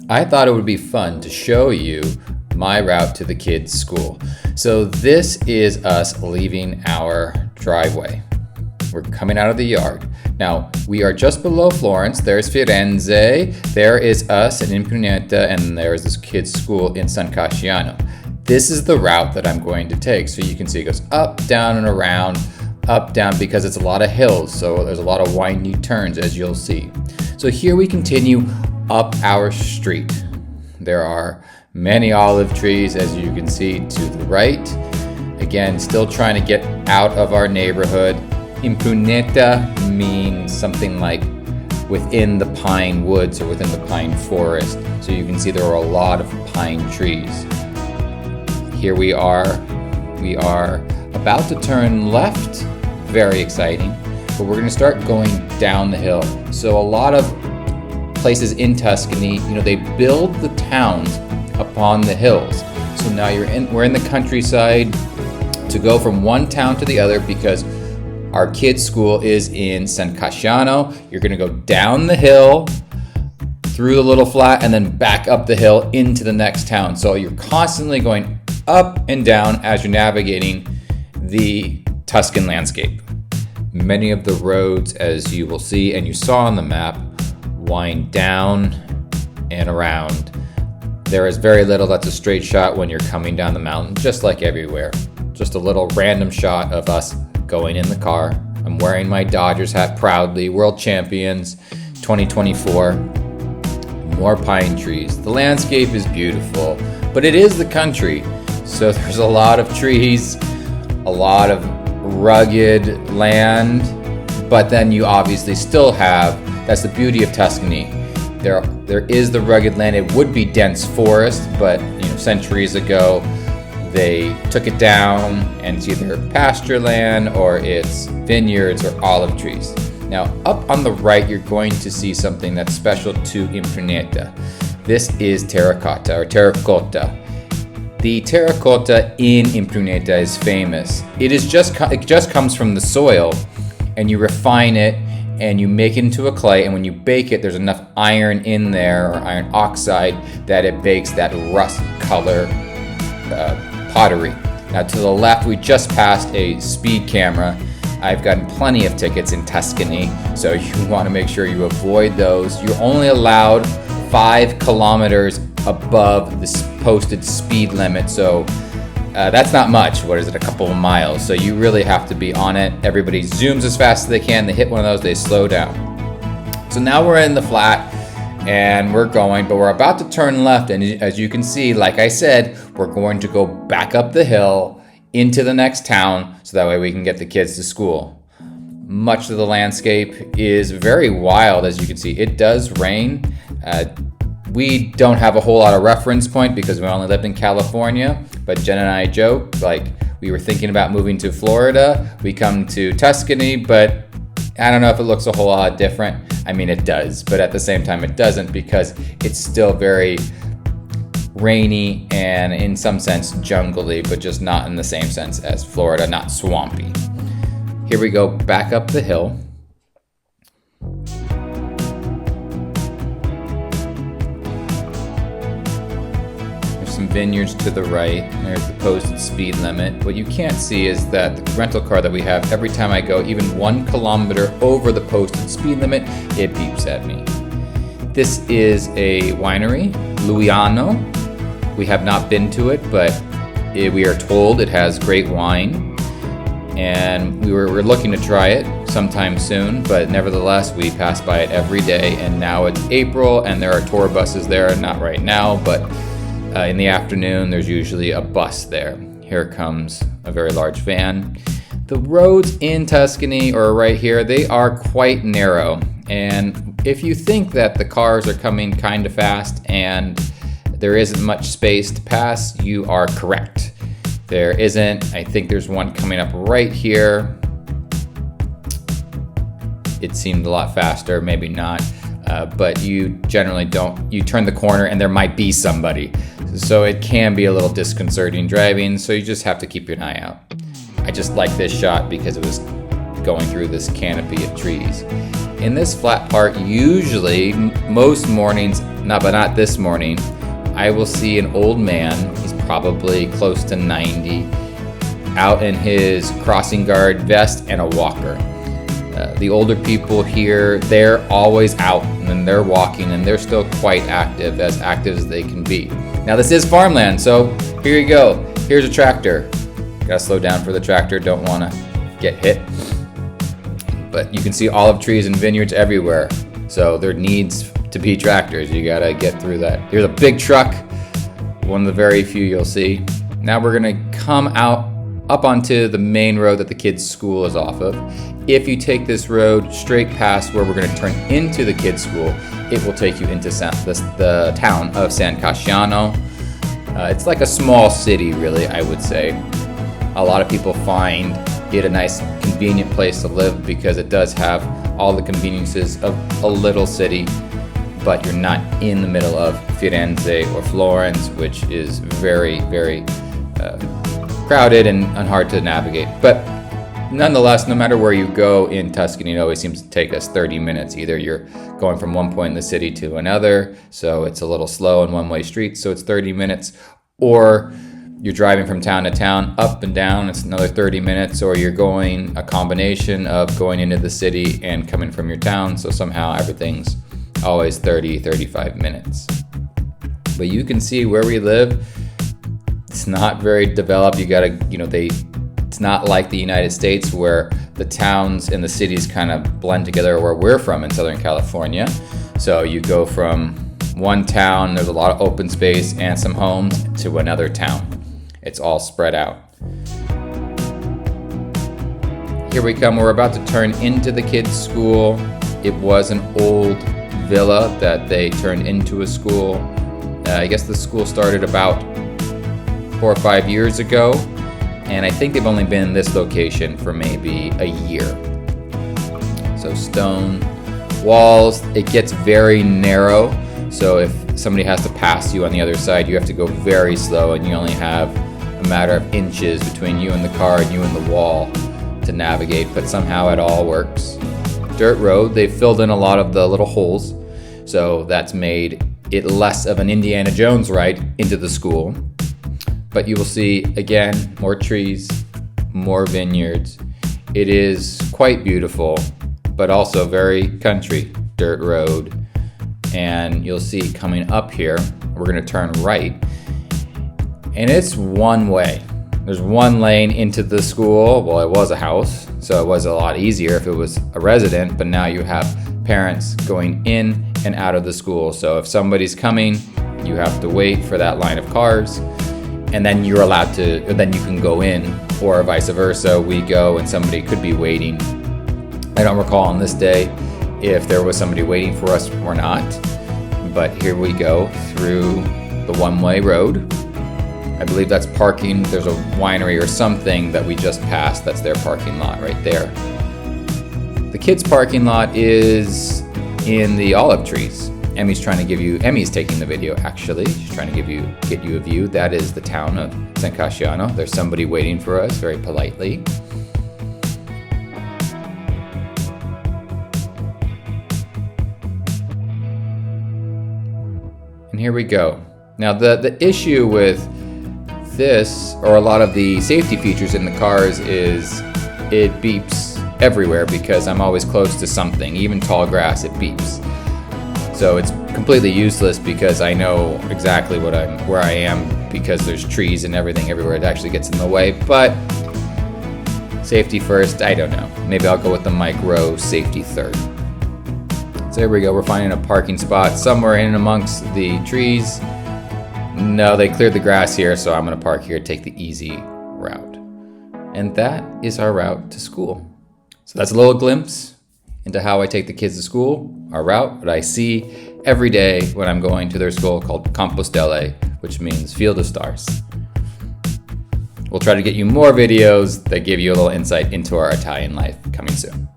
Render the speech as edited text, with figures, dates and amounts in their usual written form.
I thought it would be fun to show you my route to the kids' school. So this is us leaving our driveway. We're coming out of the yard. Now, we are just below Florence. There's Firenze. There is us in Impruneta, and there's this kids' school in San Casciano. This is the route that I'm going to take. So you can see it goes up, down, and around, up, down, because it's a lot of hills. So there's a lot of windy turns, as you'll see. So here we continue up our street. There are many olive trees, as you can see to the right. Again, still trying to get out of our neighborhood. Impruneta means something like within the pine woods or within the pine forest. So you can see there are a lot of pine trees. Here we are about to turn left, very exciting, but we're gonna start going down the hill. So a lot of places in Tuscany, they build the towns upon the hills. So now we're in the countryside to go from one town to the other because our kids' school is in San Casciano. You're gonna go down the hill, through the little flat, and then back up the hill into the next town. So you're constantly going up and down as you're navigating the Tuscan landscape. Many of the roads, as you will see and you saw on the map, wind down and around. There is very little that's a straight shot when you're coming down the mountain, just like everywhere. Just a little random shot of us going in the car. I'm wearing my Dodgers hat proudly, world champions 2024. More pine trees. The landscape is beautiful, but it is the country. So there's a lot of trees, a lot of rugged land, but then you obviously still have, that's the beauty of Tuscany. There is the rugged land. It would be dense forest, but centuries ago they took it down and it's either pasture land or it's vineyards or olive trees. Now up on the right you're going to see something that's special to Impruneta. This is terracotta or terracotta. The terracotta in Impruneta is famous. It just comes from the soil, and you refine it and you make it into a clay, and when you bake it, there's enough iron in there, or iron oxide, that it bakes that rust color pottery. Now to the left, we just passed a speed camera. I've gotten plenty of tickets in Tuscany, so you want to make sure you avoid those. You're only allowed 5 kilometers above the posted speed limit, so that's not much. What is it, a couple of miles? So you really have to be on it. Everybody zooms as fast as they can. They hit one of those, they slow down. So now we're in the flat and we're going, but we're about to turn left, and as you can see, like I said, we're going to go back up the hill into the next town so that way we can get the kids to school. Much of the landscape is very wild, as you can see. It does rain. We don't have a whole lot of reference point because we only lived in California, but Jen and I joke, like we were thinking about moving to Florida. We come to Tuscany, but I don't know if it looks a whole lot different. I mean, it does, but at the same time it doesn't, because it's still very rainy and in some sense jungly, but just not in the same sense as Florida, not swampy. Here we go back up the hill. Some vineyards to the right. There's the posted speed limit. What you can't see is that the rental car that we have, every time I go even 1 kilometer over the posted speed limit, it beeps at me. This is a winery, Luiano. We have not been to it, but we are told it has great wine, and we're looking to try it sometime soon, but nevertheless we pass by it every day, and now it's April and there are tour buses there. Not right now, but in the afternoon, there's usually a bus there. Here comes a very large van. The roads in Tuscany, or right here, they are quite narrow. And if you think that the cars are coming kind of fast and there isn't much space to pass, you are correct. There isn't. I think there's one coming up right here. It seemed a lot faster, maybe not. But you generally don't. You turn the corner and there might be somebody. So it can be a little disconcerting driving, so you just have to keep an eye out. I just like this shot because it was going through this canopy of trees. in this flat part, usually, most mornings, but not this morning, I will see an old man, he's probably close to 90, out in his crossing guard vest and a walker. The older people here, they're always out and they're walking and they're still quite active as they can be. Now this is farmland, so here you go. Here's a tractor. Gotta slow down for the tractor, don't wanna get hit. But you can see olive trees and vineyards everywhere. So there needs to be tractors, you gotta get through that. Here's a big truck, one of the very few you'll see. Now we're gonna come up onto the main road that the kids' school is off of. If you take this road straight past where we're going to turn into the kids' school, it will take you into the town of San Casciano. It's like a small city, really, I would say. A lot of people find it a nice, convenient place to live because it does have all the conveniences of a little city, but you're not in the middle of Firenze or Florence, which is very, very crowded and hard to navigate. But nonetheless, no matter where you go in Tuscany, it always seems to take us 30 minutes. Either you're going from one point in the city to another, so it's a little slow and one-way streets, so it's 30 minutes, or you're driving from town to town, up and down, it's another 30 minutes, or you're going a combination of going into the city and coming from your town, so somehow everything's always 35 minutes. But you can see where we live, it's not very developed. It's not like the United States where the towns and the cities kind of blend together where we're from in Southern California. So you go from one town, there's a lot of open space and some homes, to another town. It's all spread out. Here we come, we're about to turn into the kids' school. It was an old villa that they turned into a school. I guess the school started about 4 or 5 years ago. And I think they've only been in this location for maybe a year. So stone walls, it gets very narrow. So if somebody has to pass you on the other side, you have to go very slow and you only have a matter of inches between you and the car and you and the wall to navigate, but somehow it all works. Dirt road, they've filled in a lot of the little holes. So that's made it less of an Indiana Jones ride into the school. But you will see, again, more trees, more vineyards. It is quite beautiful, but also very country, dirt road. And you'll see coming up here, we're gonna turn right. And it's one way. There's one lane into the school. Well, it was a house, so it was a lot easier if it was a resident, but now you have parents going in and out of the school. So if somebody's coming, you have to wait for that line of cars. And then you're allowed to, then you can go in, or vice versa. We go and somebody could be waiting. I don't recall on this day if there was somebody waiting for us or not, but here we go through the one-way road. I believe that's parking. There's a winery or something that we just passed. That's their parking lot right there. The kids' parking lot is in the olive trees. Emmy's taking the video actually. She's trying to get you a view. That is the town of San Casciano. There's somebody waiting for us very politely. And here we go. Now the issue with this, or a lot of the safety features in the cars, is it beeps everywhere because I'm always close to something. Even tall grass, it beeps. So it's completely useless because I know exactly where I am because there's trees and everything everywhere. It actually gets in the way, but safety first, I don't know. Maybe I'll go with the micro safety third. So there we go, we're finding a parking spot somewhere in amongst the trees. No, they cleared the grass here, so I'm gonna park here, take the easy route. And that is our route to school. So that's a little glimpse into how I take the kids to school, our route, what I see every day when I'm going to their school called Campo Stelle, which means Field of Stars. We'll try to get you more videos that give you a little insight into our Italian life coming soon.